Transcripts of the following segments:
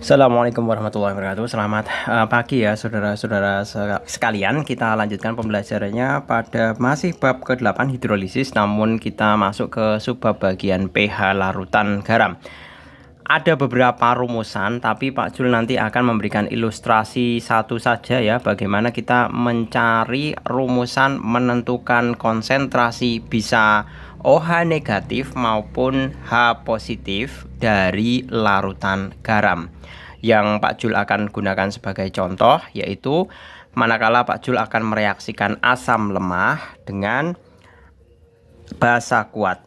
Assalamualaikum warahmatullahi wabarakatuh. Selamat pagi ya saudara-saudara sekalian. Kita lanjutkan pembelajarannya pada masih bab ke-8 hidrolisis, namun kita masuk ke subbab bagian pH larutan garam. Ada beberapa rumusan, tapi Pak Jul nanti akan memberikan ilustrasi satu saja ya, bagaimana kita mencari rumusan menentukan konsentrasi bisa OH negatif maupun H positif dari larutan garam. Yang Pak Jul akan gunakan sebagai contoh yaitu manakala Pak Jul akan mereaksikan asam lemah dengan basa kuat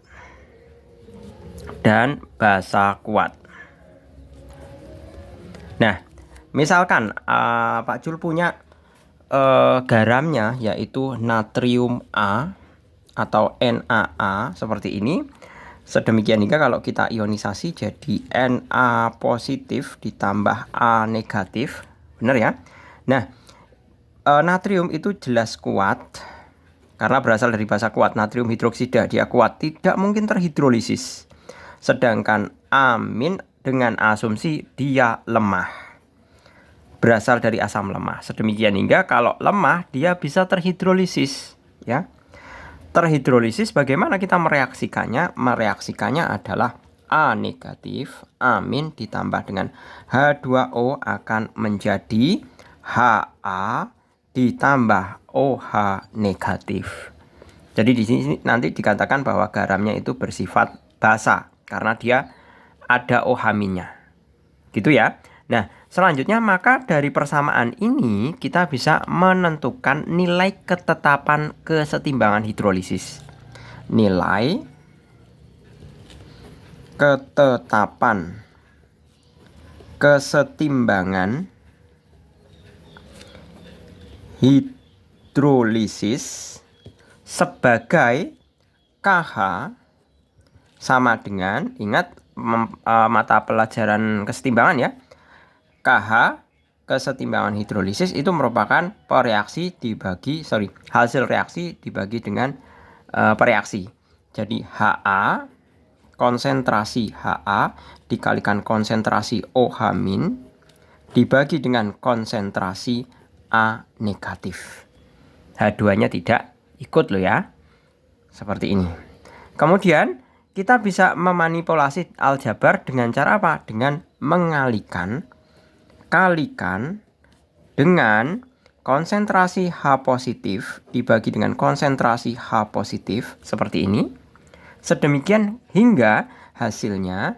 dan basa kuat. Nah, misalkan Pak Jul punya garamnya yaitu natrium A atau NaA seperti ini. Sedemikian hingga kalau kita ionisasi jadi Na positif ditambah A negatif. Benar ya? Nah, natrium itu jelas kuat karena berasal dari basa kuat. Natrium hidroksida, dia kuat, tidak mungkin terhidrolisis. Sedangkan amin dengan asumsi dia lemah, berasal dari asam lemah. Sedemikian hingga kalau lemah dia bisa terhidrolisis ya. Terhidrolisis bagaimana kita mereaksikannya? Mereaksikannya adalah A negatif amin ditambah dengan H2O akan menjadi Ha ditambah OH negatif. Jadi di sini nanti dikatakan bahwa garamnya itu bersifat basa karena dia ada OH-nya. Gitu ya. Nah, selanjutnya maka dari persamaan ini kita bisa menentukan nilai ketetapan kesetimbangan hidrolisis. Nilai ketetapan kesetimbangan hidrolisis sebagai KH sama dengan, ingat mata pelajaran kesetimbangan ya, KH kesetimbangan hidrolisis itu merupakan hasil reaksi dibagi dengan pereaksi. Jadi Ha, konsentrasi Ha dikalikan konsentrasi OH- dibagi dengan konsentrasi A negatif. H2-nya tidak ikut loh ya. Seperti ini. Kemudian kita bisa memanipulasi aljabar dengan cara apa? Dengan kalikan dengan konsentrasi H positif dibagi dengan konsentrasi H positif seperti ini. Sedemikian hingga hasilnya,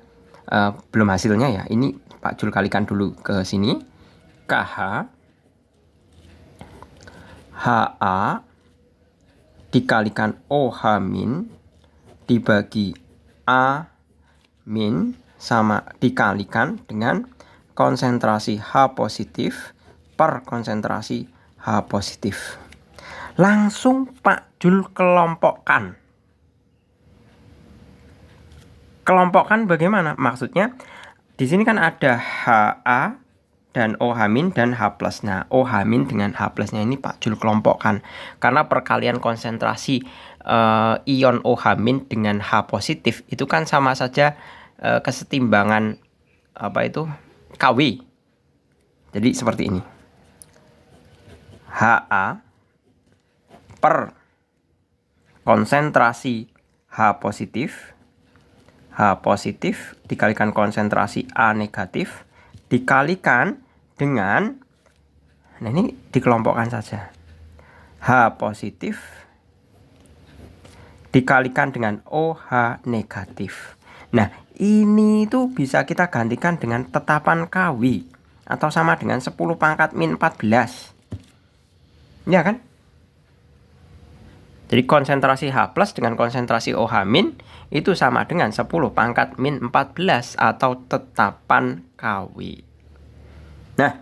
belum hasilnya ya, ini Pak Jul kalikan dulu ke sini. KH Ha dikalikan OH- dibagi A- sama dikalikan dengan konsentrasi H positif per konsentrasi H positif. Langsung Pak Jul kelompokkan. Kelompokkan bagaimana? Maksudnya di sini kan ada Ha dan OH- dan H+. Nah, OH- dengan H+-nya ini Pak Jul kelompokkan karena perkalian konsentrasi ion OH- dengan H positif itu kan sama saja kesetimbangan KW. Jadi seperti ini. Ha per konsentrasi H positif dikalikan konsentrasi A negatif dikalikan dengan, nah ini dikelompokkan saja, H positif dikalikan dengan OH negatif. Nah, ini tuh bisa kita gantikan dengan tetapan KW atau sama dengan 10 pangkat min 14. Ya kan? Jadi konsentrasi H+ dengan konsentrasi OH- itu sama dengan 10 pangkat min 14 atau tetapan KW. Nah,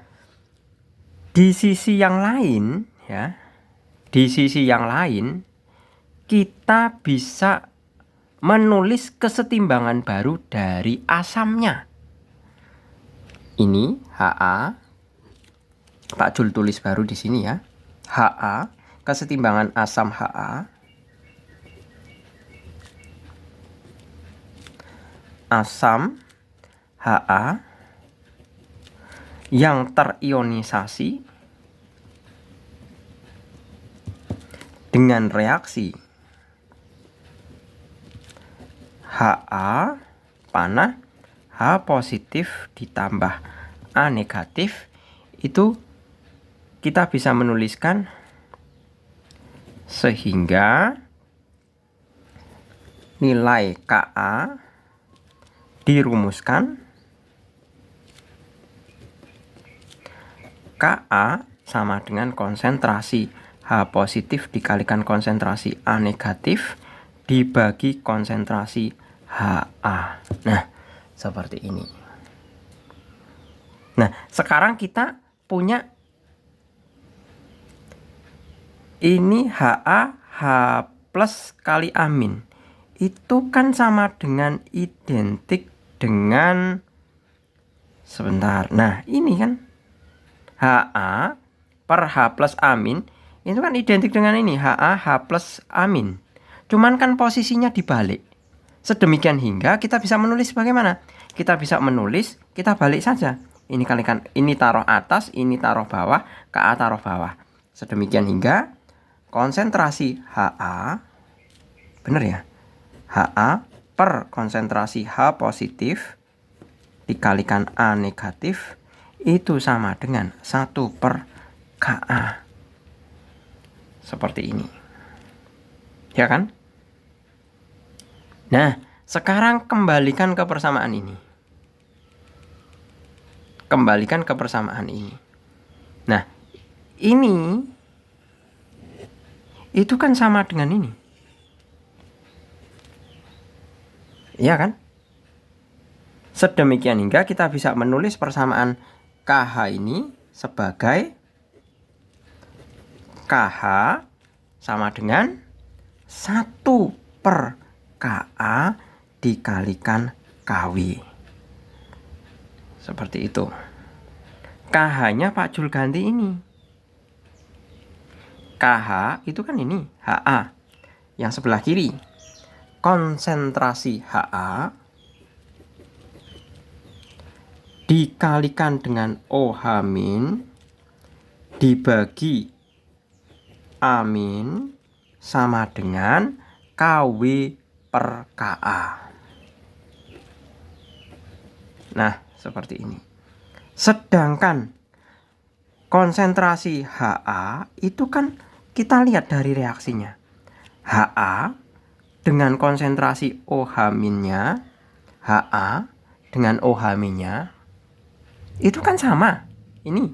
di sisi yang lain ya, kita bisa menulis kesetimbangan baru dari asamnya. Ini Ha, Pak Jul tulis baru di sini ya. Ha, kesetimbangan asam Ha, asam Ha yang terionisasi dengan reaksi Ha panah, H positif ditambah A negatif, itu kita bisa menuliskan sehingga nilai Ka dirumuskan Ka sama dengan konsentrasi H positif dikalikan konsentrasi A negatif dibagi konsentrasi Ha. Nah, seperti ini. Nah, sekarang kita punya ini Ha H plus kali amin. Itu kan sama dengan identik dengan sebentar. Nah, ini kan Ha per H plus amin itu kan identik dengan ini Ha H plus amin. Cuman kan posisinya dibalik. Sedemikian hingga kita bisa menulis bagaimana? Kita bisa menulis, kita balik saja. Ini kalikan, ini taruh atas, ini taruh bawah, Ka taruh bawah. Sedemikian hingga konsentrasi Ha, benar ya? Ha per konsentrasi H positif dikalikan A negatif itu sama dengan 1 per Ka. Seperti ini. Ya kan? Nah, sekarang kembalikan ke persamaan ini. Kembalikan ke persamaan ini. Nah, ini itu kan sama dengan ini. Iya kan? Sedemikian hingga kita bisa menulis persamaan KH ini sebagai KH sama dengan 1 per Ka dikalikan Kw. Seperti itu. KH-nya Pak Jul ganti ini. KH itu kan ini Ha. Yang sebelah kiri. Konsentrasi Ha dikalikan dengan OH min dibagi Amin sama dengan Kw per Ka. Nah, seperti ini. Sedangkan konsentrasi Ha itu kan kita lihat dari reaksinya. Ha dengan konsentrasi OH minnya, Ha dengan OH minnya itu kan sama. Ini.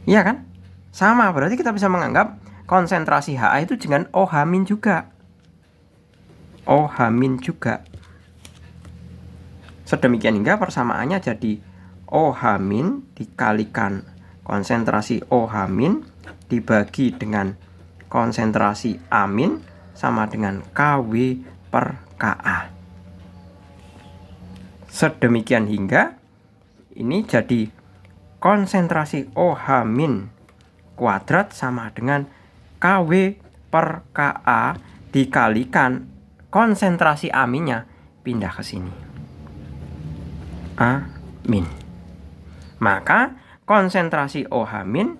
Iya kan? Sama, berarti kita bisa menganggap konsentrasi Ha itu dengan OH min juga. OH min juga. Sedemikian hingga persamaannya jadi OH min dikalikan konsentrasi OH min dibagi dengan konsentrasi amin sama dengan Kw per Ka. Sedemikian hingga ini jadi konsentrasi OH min kuadrat sama dengan Kw per Ka dikalikan konsentrasi aminnya pindah ke sini. Amin. Maka konsentrasi OH min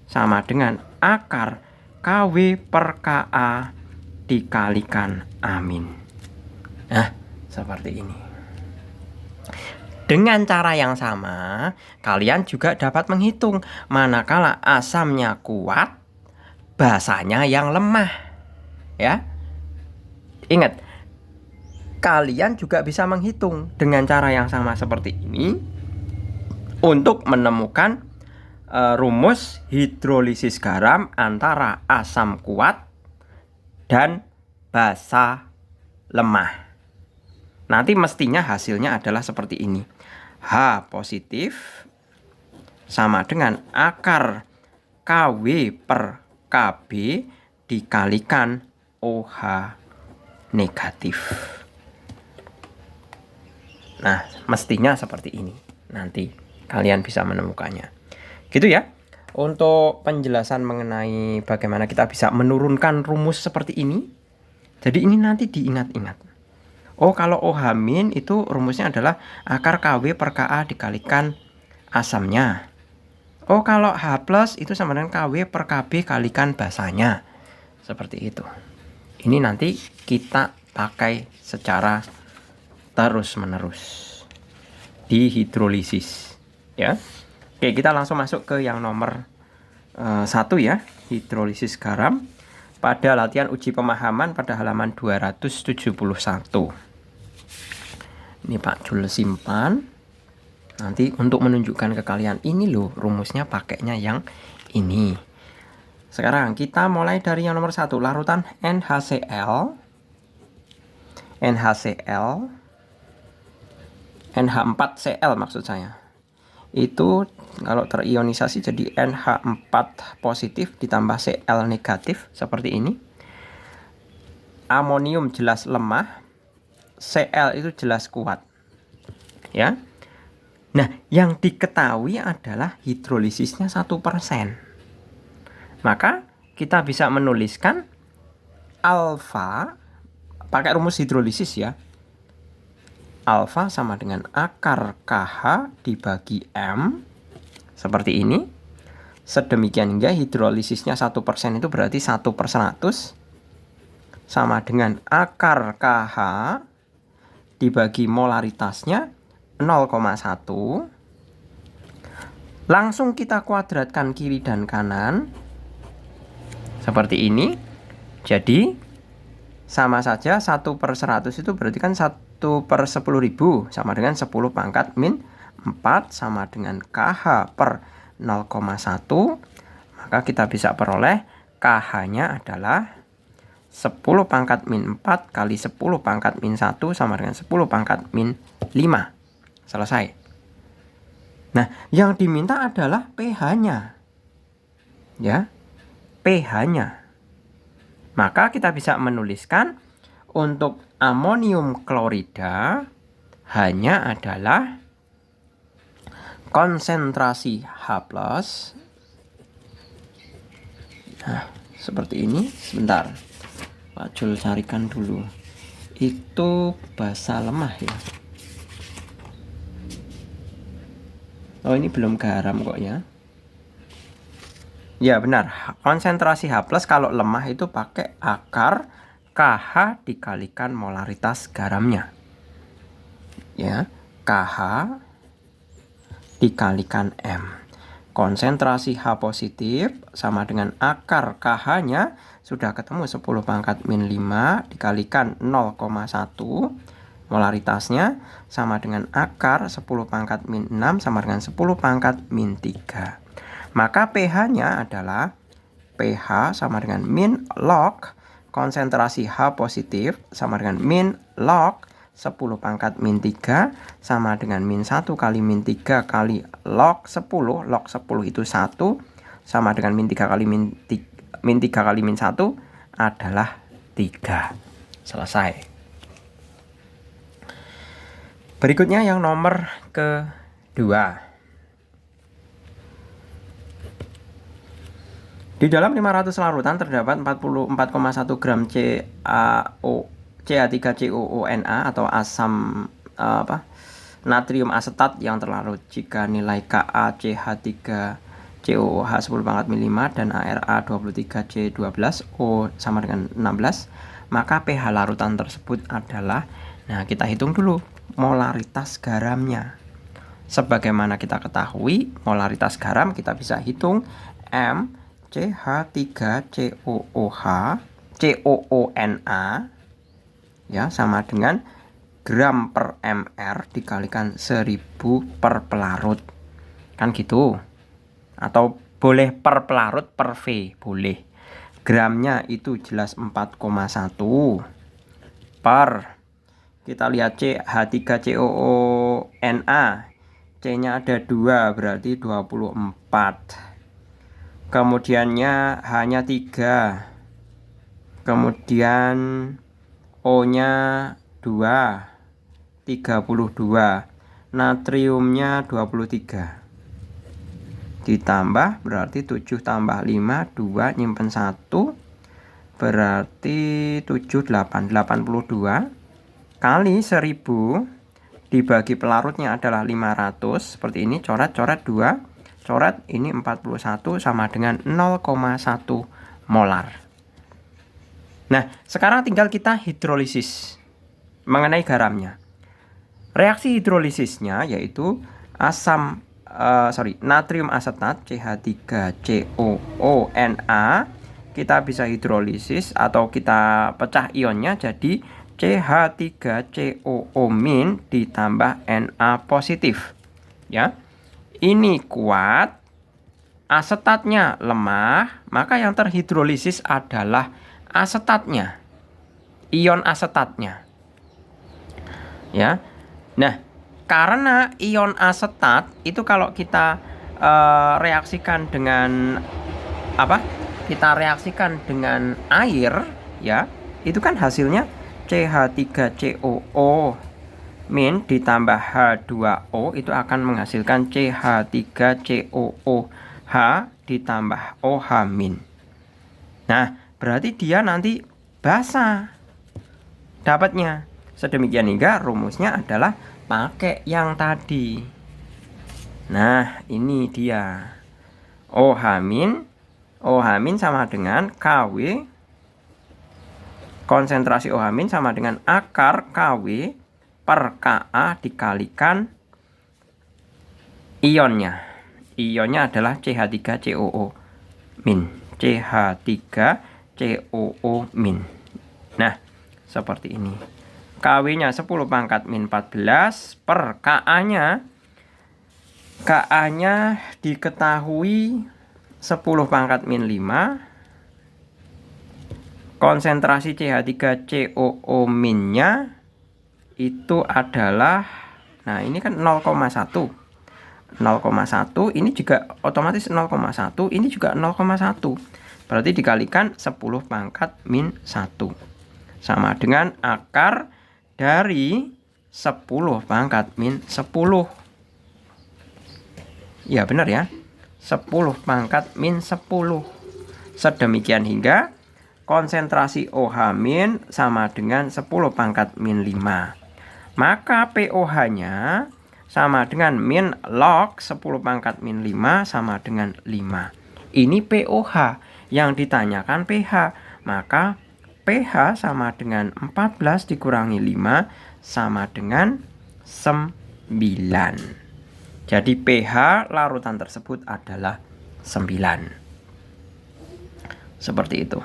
sama dengan akar Kw per Ka dikalikan amin. Nah, seperti ini. Dengan cara yang sama, kalian juga dapat menghitung manakala asamnya kuat, basanya yang lemah. Ya. Ingat, kalian juga bisa menghitung dengan cara yang sama seperti ini untuk menemukan rumus hidrolisis garam antara asam kuat dan basa lemah. Nanti mestinya hasilnya adalah seperti ini. H positif sama dengan akar Kw per Kb dikalikan OH negatif. Nah, mestinya seperti ini. Nanti kalian bisa menemukannya. Gitu ya. Untuk penjelasan mengenai bagaimana kita bisa menurunkan rumus seperti ini. Jadi ini nanti diingat-ingat. Oh, kalau OH min itu rumusnya adalah akar Kw per Ka dikalikan asamnya. Oh, kalau H+ itu sama dengan KW per KB kalikan basanya. Seperti itu. Ini nanti kita pakai secara terus-menerus di hidrolisis, ya. Oke, kita langsung masuk ke yang nomor 1 ya, hidrolisis garam pada latihan uji pemahaman pada halaman 271. Ini Pak Jul simpan. Nanti untuk menunjukkan ke kalian, ini loh rumusnya pakainya yang ini. Sekarang kita mulai dari yang nomor 1, larutan NaCl, NH4Cl maksud saya. Itu kalau terionisasi jadi NH4 positif ditambah Cl negatif seperti ini. Amonium jelas lemah, Cl itu jelas kuat. Ya. Nah, yang diketahui adalah hidrolisisnya 1%. Maka kita bisa menuliskan alfa pakai rumus hidrolisis ya. Alfa sama dengan akar KH dibagi M seperti ini. Sedemikian hingga hidrolisisnya 1% itu berarti 1/100 sama dengan akar KH dibagi molaritasnya 0,1. Langsung kita kuadratkan kiri dan kanan seperti ini. Jadi sama saja 1/100 itu berarti kan 1/10.000 sama dengan 10 pangkat min 4 sama dengan KH per 0,1. Maka kita bisa peroleh KH-nya adalah 10 pangkat min 4 kali 10 pangkat min 1 sama dengan 10 pangkat min 5. Selesai. Nah, yang diminta adalah pH-nya. Ya, pH-nya. Maka kita bisa menuliskan untuk amonium klorida hanya adalah konsentrasi H+. Nah, seperti ini. Sebentar, Pak Jul carikan dulu. Itu basa lemah ya. Oh, ini belum garam kok ya. Ya benar, konsentrasi H+ kalau lemah itu pakai akar KH dikalikan molaritas garamnya. Ya, KH dikalikan M. Konsentrasi H positif sama dengan akar KH-nya sudah ketemu 10 pangkat min 5 dikalikan 0,1. Molaritasnya sama dengan akar 10 pangkat min 6 sama dengan 10 pangkat min 3. Maka pH-nya adalah pH sama dengan min log konsentrasi H positif sama dengan min log 10 pangkat min 3 sama dengan min 1 kali min 3 kali log 10. Log 10 itu 1 sama dengan min 3 kali min 3 kali min 1 adalah 3. Selesai. Berikutnya yang nomor kedua. Di dalam 500 larutan terdapat 44,1 gram CH3COONa atau asam natrium asetat yang terlarut. Jika nilai KaCH3COOH 10 pangkat min 5 dan ARA 23C12 O sama dengan 16, maka pH larutan tersebut adalah, nah kita hitung dulu molaritas garamnya. Sebagaimana kita ketahui, molaritas garam kita bisa hitung M CH3COONa ya sama dengan gram per mr dikalikan 1000 per pelarut. Kan gitu. Atau boleh per pelarut per V, boleh. Gramnya itu jelas 4,1 per, kita lihat CH3COONa, C-nya ada 2 berarti 24. Kemudiannya H-nya 3. Kemudian O-nya 2, 32. Natriumnya 23. Ditambah berarti 7 tambah 5, 2, nyimpen 1. Berarti 7, 8, 82. Kali 1000 dibagi pelarutnya adalah 500 seperti ini, coret-coret 2, coret ini 41 sama dengan 0,1 molar. Nah, sekarang tinggal kita hidrolisis mengenai garamnya. Reaksi hidrolisisnya yaitu natrium asetat CH3COONa kita bisa hidrolisis atau kita pecah ionnya jadi CH3COO- ditambah Na positif. Ya. Ini kuat, asetatnya lemah, maka yang terhidrolisis adalah asetatnya. Ion asetatnya. Ya. Nah, karena ion asetat itu kalau kita reaksikan dengan apa? Kita reaksikan dengan air, ya, itu kan hasilnya CH3COO- ditambah H2O itu akan menghasilkan CH3COOH ditambah OH-. Nah, berarti dia nanti basa dapatnya. Sedemikian hingga rumusnya adalah pakai yang tadi. Nah, ini dia. OH-, sama dengan KW. Konsentrasi OH- sama dengan akar KW per Ka dikalikan ionnya. Ionnya adalah CH3COO-. CH3COO-. Nah, seperti ini. KW-nya 10 pangkat min 14 per Ka-nya. Ka-nya diketahui 10 pangkat min 5. Konsentrasi CH3COO-nya itu adalah, nah ini kan 0,1. 0,1 ini juga otomatis 0,1, ini juga 0,1. Berarti dikalikan 10 pangkat min 1. Sama dengan akar dari 10 pangkat min 10. Ya benar ya. 10 pangkat min 10. Sedemikian hingga konsentrasi OH- sama dengan 10 pangkat min 5. Maka POH-nya sama dengan min log 10 pangkat min 5 sama dengan 5. Ini POH, yang ditanyakan pH. Maka pH sama dengan 14 dikurangi 5 sama dengan 9. Jadi pH larutan tersebut adalah 9. Seperti itu.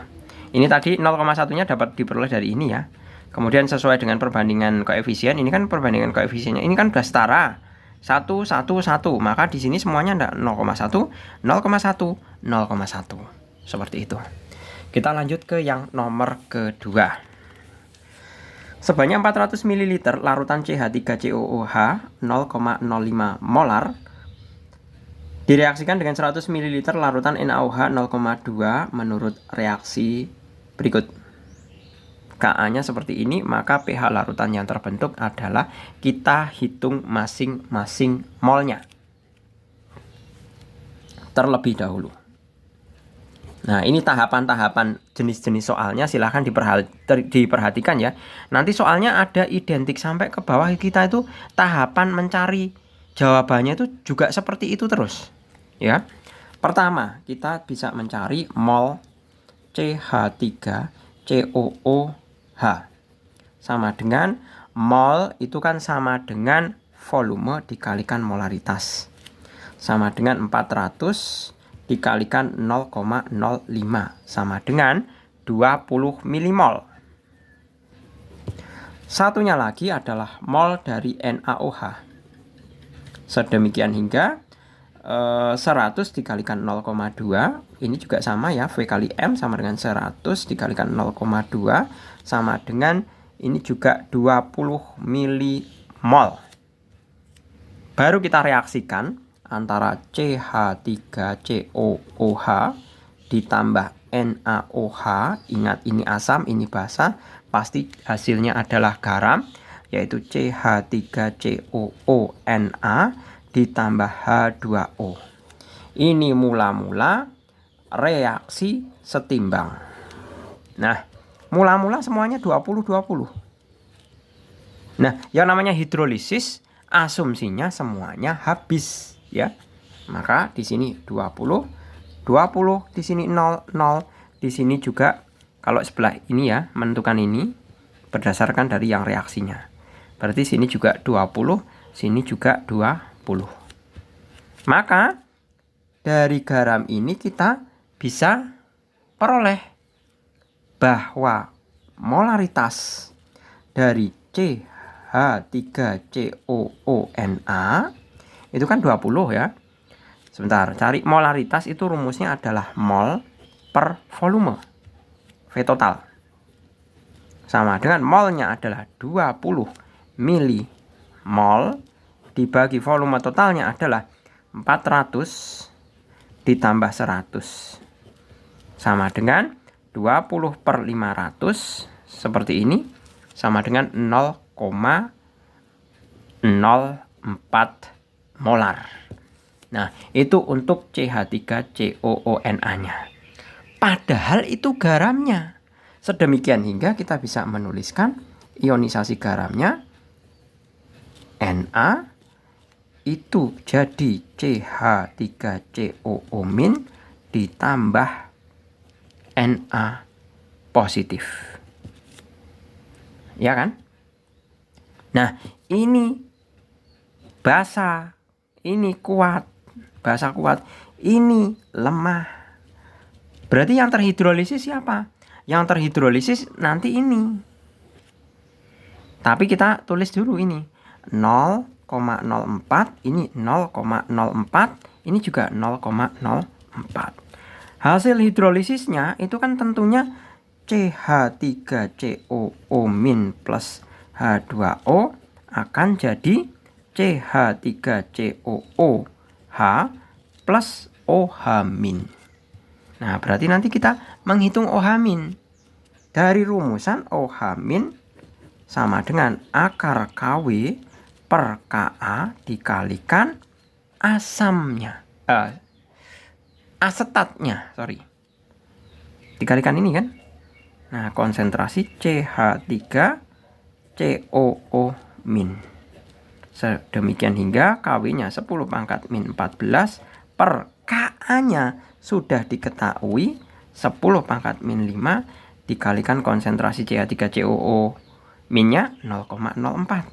Ini tadi 0,1-nya dapat diperoleh dari ini ya. Kemudian sesuai dengan perbandingan koefisien, ini kan perbandingan koefisiennya. Ini kan sudah setara. 1, 1, 1. Maka di sini semuanya ada 0,1, 0,1, 0,1. Seperti itu. Kita lanjut ke yang nomor kedua. Sebanyak 400 ml larutan CH3COOH 0,05 molar direaksikan dengan 100 ml larutan NaOH 0,2 menurut reaksi berikut. Ka-nya seperti ini, maka pH larutan yang terbentuk adalah kita hitung masing-masing molnya terlebih dahulu. Nah, ini tahapan-tahapan jenis-jenis soalnya silahkan diperhatikan ya. Nanti soalnya ada identik sampai ke bawah, kita itu tahapan mencari jawabannya itu juga seperti itu terus. Ya. Pertama, kita bisa mencari mol CH3COOH. Sama dengan mol itu kan sama dengan volume dikalikan molaritas. Sama dengan 400 dikalikan 0,05 sama dengan 20 milimol. Satunya lagi adalah mol dari NaOH. Sedemikian hingga 100 dikalikan 0,2. Ini juga sama ya, V kali M sama dengan 100 dikalikan 0,2 sama dengan ini juga 20 milimol. Baru kita reaksikan antara CH3COOH ditambah NaOH. Ingat, ini asam, ini basa. Pasti hasilnya adalah garam, yaitu CH3COONa ditambah H2O. Ini mula-mula reaksi setimbang. Nah, mula-mula semuanya 20-20. Nah, yang namanya hidrolisis asumsinya semuanya habis ya. Maka di sini 20, 20 di sini 0, 0. Di sini juga kalau sebelah ini ya, menentukan ini berdasarkan dari yang reaksinya. Berarti sini juga 20, sini juga 20. Maka dari garam ini kita bisa peroleh bahwa molaritas dari CH3COONa itu kan 20 ya. Sebentar, cari molaritas itu rumusnya adalah mol per volume V total. Sama dengan molnya adalah 20 milimol dibagi volume totalnya adalah 400 ditambah 100. Sama dengan 20 per 500 seperti ini, sama dengan 0,04 molar. Nah, itu untuk CH3COONa-nya. Padahal itu garamnya. Sedemikian hingga kita bisa menuliskan ionisasi garamnya Na itu jadi CH3COO- ditambah Na positif. Ya kan? Nah, ini basa, ini kuat. Basa kuat, ini lemah. Berarti yang terhidrolisis siapa? Yang terhidrolisis nanti ini. Tapi kita tulis dulu ini 0,04, ini 0,04, ini juga 0,04. Hasil hidrolisisnya itu kan tentunya CH3COO- plus H2O akan jadi CH3COOH plus OH-. Nah, berarti nanti kita menghitung OH-. Dari rumusan OH- sama dengan akar KW per Ka dikalikan asamnya. Asetatnya, dikalikan ini kan. Nah, konsentrasi CH3COO-. Sedemikian hingga KW-nya 10 pangkat min 14 per Ka-nya sudah diketahui 10 pangkat min 5 dikalikan konsentrasi CH3COO-nya 0,04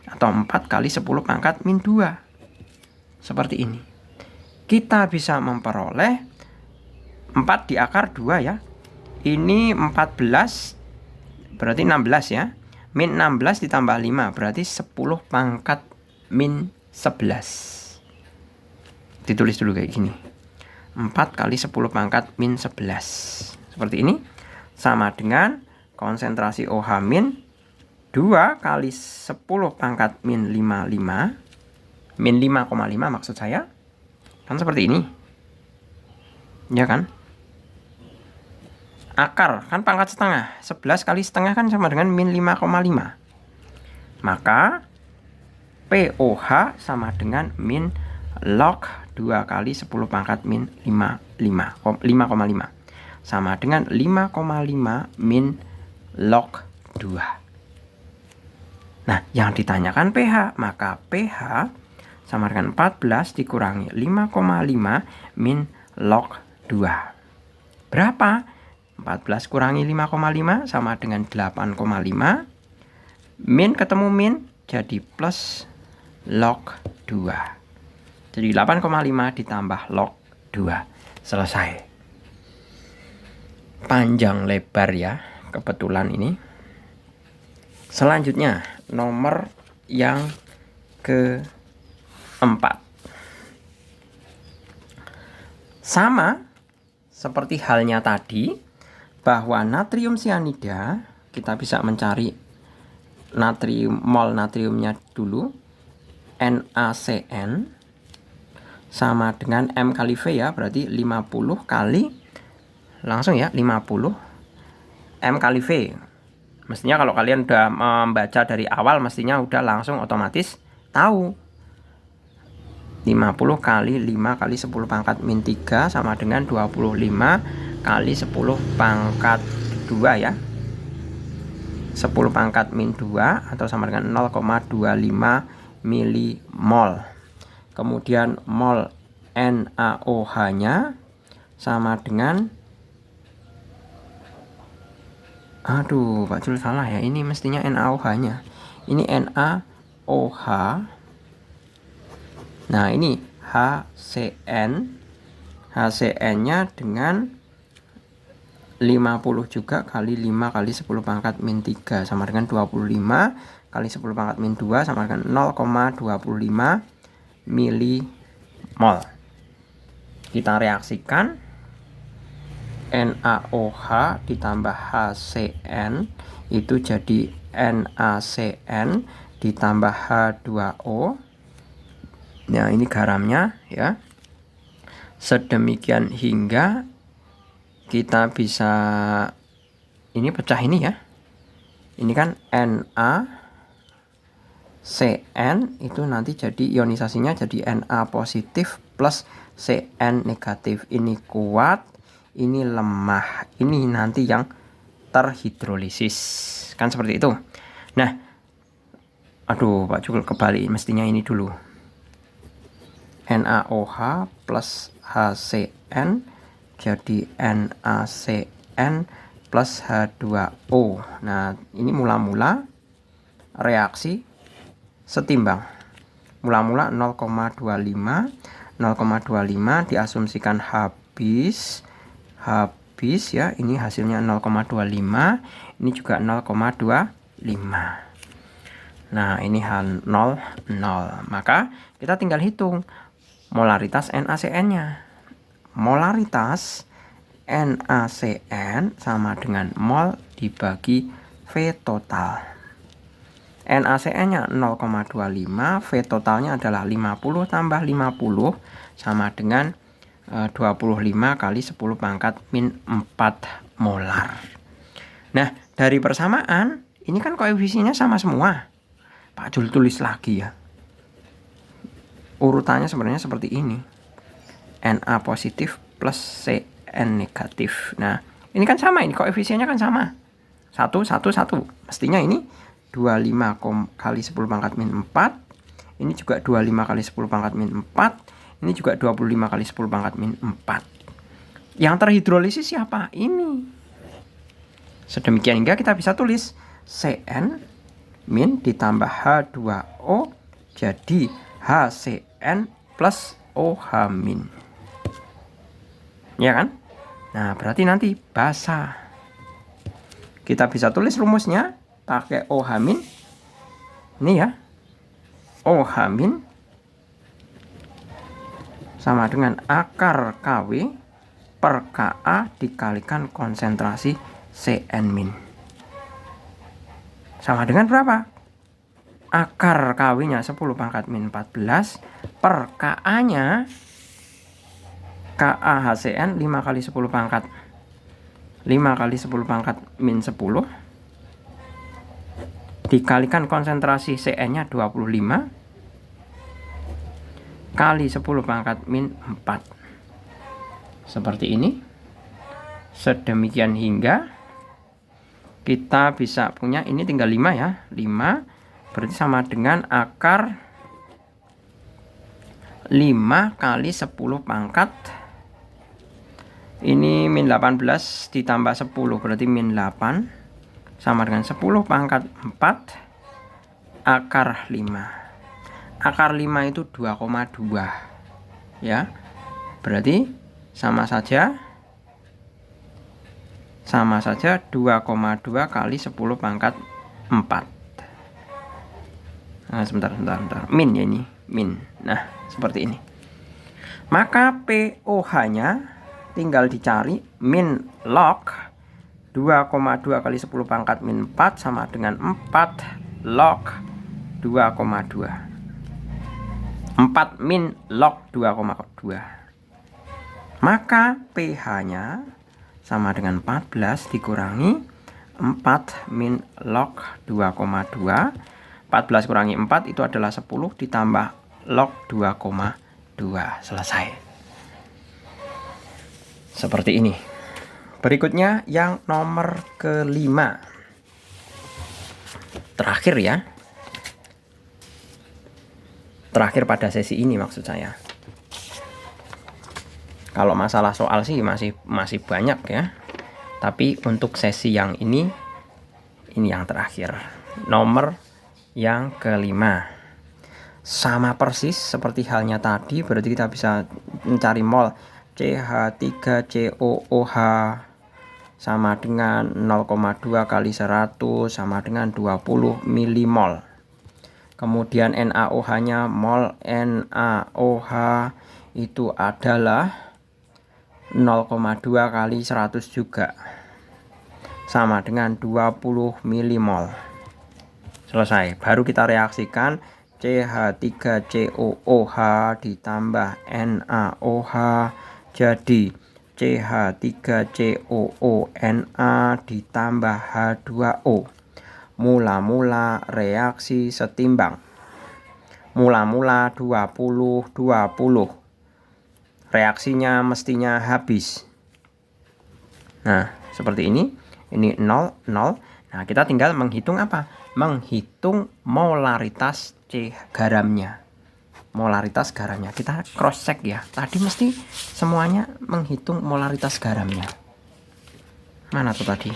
atau 4 kali 10 pangkat min 2. Seperti ini. Kita bisa memperoleh 4 di akar 2 ya. Ini 14 berarti 16 ya. Min 16 ditambah 5 berarti 10 pangkat min 11. Ditulis dulu kayak gini. 4 kali 10 pangkat min 11. Seperti ini. Sama dengan konsentrasi OH min 2 kali 10 pangkat min 55. Min 5,5 maksud saya. Kan seperti ini. Ya kan? Akar kan pangkat setengah. 11 kali setengah kan sama dengan min 5,5. Maka POH sama dengan min log 2 kali 10 pangkat min 5,5. Sama dengan 5,5 min log 2. Nah, yang ditanyakan pH. Maka pH sama dengan 14 dikurangi 5,5 min log 2. Berapa? 14 kurangi 5,5 sama dengan 8,5. Min ketemu min jadi plus log 2. Jadi 8,5 ditambah log 2. Selesai. Panjang lebar ya kebetulan ini. Selanjutnya nomor yang keempat. Sama seperti halnya tadi, bahwa natrium sianida kita bisa mencari mol natriumnya dulu. NaCN sama dengan M kali V ya, berarti 50 kali langsung ya 50 M kali V. Mestinya kalau kalian udah membaca dari awal mestinya udah langsung otomatis tahu. 50 kali 5 kali 10 pangkat min 3 sama dengan 25 kali 10 pangkat 2 ya. 10 pangkat min 2 atau sama dengan 0,25 milimol. Kemudian mol NaOH-nya sama dengan, aduh Pak Jul salah ya, ini mestinya NaOH-nya. Ini NaOH. Nah ini HCN-nya dengan 50 juga kali 5 kali 10 pangkat min 3 sama dengan 25 kali 10 pangkat min 2 sama dengan 0,25 milimol. Kita reaksikan NaOH ditambah HCN itu jadi NaCN ditambah H2O. Nah ini garamnya ya. Sedemikian hingga kita bisa ini pecah ini ya. Ini kan NaCN itu nanti jadi ionisasinya jadi Na positif plus Cn negatif. Ini kuat, ini lemah. Ini nanti yang terhidrolisis. Kan seperti itu. Nah, aduh Pak Jul kebalik, mestinya ini dulu. NaOH plus HCN jadi NaCN plus H2O. Nah ini mula-mula reaksi setimbang. Mula-mula 0,25 diasumsikan habis ya. Ini hasilnya 0,25, ini juga 0,25. Nah ini H00. Maka kita tinggal hitung molaritas NaCN-nya. Molaritas NaCN sama dengan mol dibagi V total. NaCN-nya 0,25, V totalnya adalah 50 tambah 50 sama dengan 25 kali 10 pangkat min 4 molar. Nah, dari persamaan, ini kan koefisiennya sama semua. Pak Jul tulis lagi ya. Urutannya sebenarnya seperti ini. Na positif plus Cn negatif. Nah, ini kan sama, ini koefisiennya kan sama. 1, 1, 1. Mestinya ini 25 kali 10 pangkat min 4. Ini juga 25 kali 10 pangkat min 4. Ini juga 25 kali 10 pangkat min 4. Yang terhidrolisis siapa? Ini. Sedemikian hingga kita bisa tulis Cn min ditambah H2O jadi HCN plus OH min. Ya kan? Nah, berarti nanti basa. Kita bisa tulis rumusnya pakai OH min. Ini ya. OH min sama dengan akar KW per Ka dikalikan konsentrasi Cn min. Sama dengan berapa? Akar KW-nya 10 pangkat min 14 per Ka-nya KaHCN 5 kali 10 pangkat 5 kali 10 pangkat min 10 dikalikan konsentrasi Cn-nya 25 kali 10 pangkat min 4. Seperti ini. Sedemikian hingga kita bisa punya ini tinggal 5 ya. 5 berarti sama dengan akar 5 kali 10 pangkat. Ini min 18 ditambah 10 berarti min 8 sama dengan 10 pangkat 4 akar 5. Akar 5 itu 2,2 ya. Berarti sama saja 2,2 kali 10 pangkat 4. Nah, sebentar. Min ya ini, min. Nah, seperti ini. Maka POH-nya tinggal dicari min log 2,2 kali 10 pangkat min 4 sama dengan 4 log 2,2. 4 min log 2,2. Maka pH-nya sama dengan 14 dikurangi 4 min log 2,2. 14 kurangi 4 itu adalah 10 ditambah log 2,2. Selesai. Seperti ini. Berikutnya yang nomor kelima. Terakhir ya. terakhir pada sesi ini maksud saya. Kalau masalah soal sih masih banyak ya. Tapi untuk sesi yang ini yang terakhir. Nomor yang kelima. Sama persis seperti halnya tadi, berarti kita bisa mencari mol CH3COOH sama dengan 0,2 kali 100 sama dengan 20 milimol. Kemudian NaOH-nya mol NaOH itu adalah 0,2 kali 100 juga, sama dengan 20 milimol. Selesai. Baru kita reaksikan CH3COOH ditambah NaOH jadi CH3COONa ditambah H2O. Mula-mula reaksi setimbang. Mula-mula 20-20. Reaksinya mestinya habis. Nah, seperti ini. Ini 0, 0. Nah, kita tinggal menghitung apa? Menghitung molaritas garamnya. Molaritas garamnya. Kita cross check ya. Tadi mesti semuanya menghitung molaritas garamnya. Mana tuh tadi?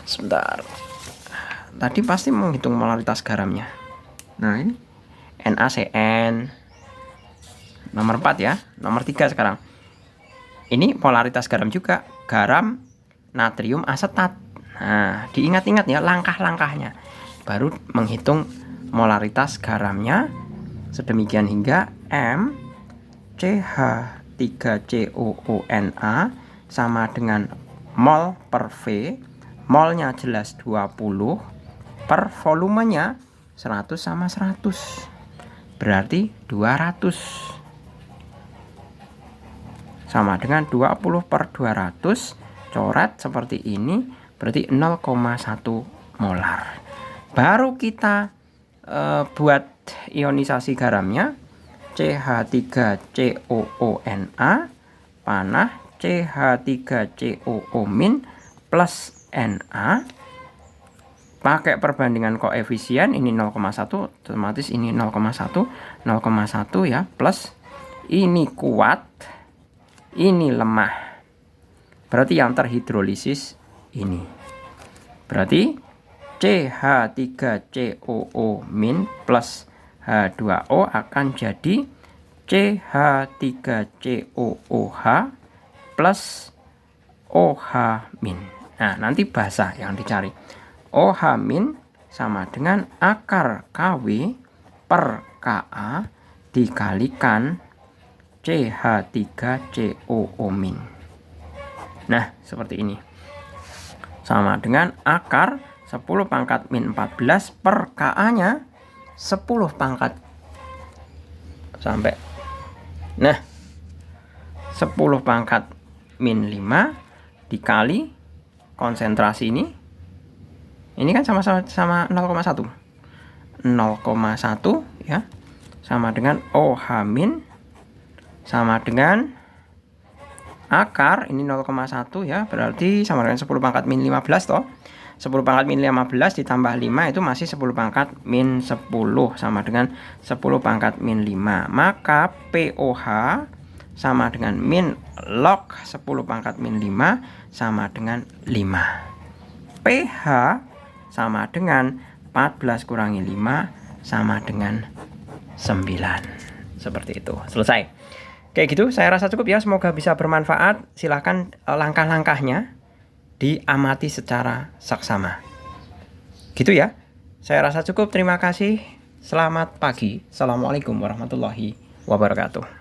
Sebentar. Tadi pasti menghitung molaritas garamnya. Nah, ini NaCN. Nomor 4 ya. Nomor 3 sekarang. Ini polaritas garam juga. Garam natrium asetat. Nah, diingat-ingat ya langkah-langkahnya. Baru menghitung molaritas garamnya. Sedemikian hingga M CH3COONa sama dengan mol per V. Molnya jelas 20 per volumenya 100 sama 100. Berarti 200. Sama dengan 20 per 200. Coret seperti ini. Berarti 0,1 molar. Baru kita buat ionisasi garamnya. CH3COONa panah CH3COO- plus Na. Pakai perbandingan koefisien ini 0,1, otomatis ini 0,1 ya, plus ini kuat, ini lemah. Berarti yang terhidrolisis ini. Berarti CH3COO- plus H2O akan jadi CH3COOH plus OH-. Nah, nanti basah yang dicari. OH- sama dengan akar KW per Ka dikalikan CH3COO-. Nah, seperti ini. Sama dengan akar 10 pangkat min 14 per Ka-nya 10 pangkat sampai. Nah, 10 pangkat min 5 dikali konsentrasi ini kan sama 0,1 ya, sama dengan OH- sama dengan akar ini 0,1 ya, berarti sama dengan 10 pangkat min 15 toh. 10 pangkat min 15 ditambah 5 itu masih 10 pangkat min 10 sama dengan 10 pangkat min 5. Maka POH sama dengan min log 10 pangkat min 5 sama dengan 5. pH sama dengan 14 kurangi 5 sama dengan 9. Seperti itu. Selesai. Kayak gitu, saya rasa cukup ya. Semoga bisa bermanfaat. Silahkan langkah-langkahnya diamati secara saksama. Gitu ya. Saya rasa cukup. Terima kasih. Selamat pagi. Assalamualaikum warahmatullahi wabarakatuh.